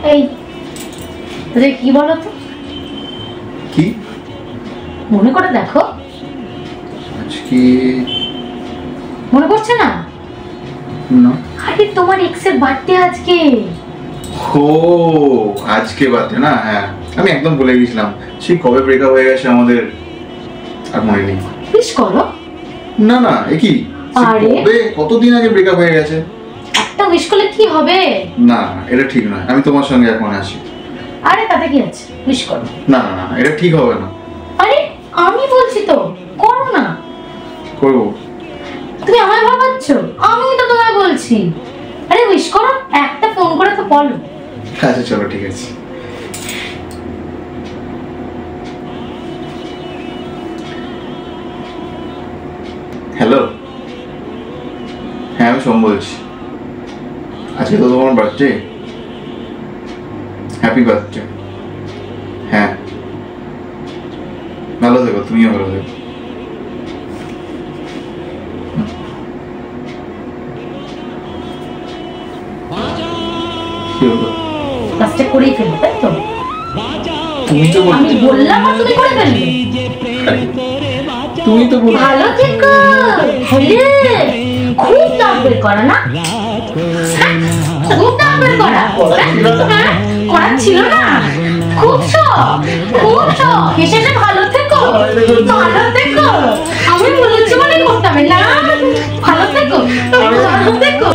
এই কি বলো তো? কি মনে করে দেখো। আজকে মনে পড়ছে না? না। আরে তোমার এক্সের বার্থডে আজকে। ও আজকে বার্থডে না? হ্যাঁ আমি একদম ভুলে গেছিলাম। সেই কবে ব্রেকআপ হয়ে গেছে আমাদের আর মনে নেই। উইশ করো। না না এ কি? কবে কতদিন আগে ব্রেকআপ হয়ে গেছে? একটা উইশ করলে কি হবে? না এটা ঠিক নয়, আমি তোমার সঙ্গে এখন আসি। আরে তাতে কি আছে, উইশ করো। না না না এটা ঠিক হবে না। আরে আমি বলছি তো করো না। করবো। তুমি আমায় ভাবাচ্ছ? আমি তো তোমায় বলছি। আরে উইশ করো, একটা ফোন করে তো বলো। আচ্ছা চলো ঠিক আছে। হ্যালো, হ্যাঁ আমি সোম বলছি। আজকে তো তোমার বার্থডে। Happy birthday. হ্যাঁ ভালো থেকো, তুমিও ভালো থেকো। কি হলো? কাজটা করেই ফেলবে তাই তো? তুমি তো আমি বললাম আর তুমি করে ফেলবে। তুমি তো বল। ভালো থেকো। হলে খুব দাম বের করা না? খুব দাম বের করা করা ছিল না? খুব শখ, খুব শখ। হেসে ভালো থেকো, ভালো থেকো। আমি বলেছি মানে করতে হবে না। ভালো থেকো, ভালো থেকো।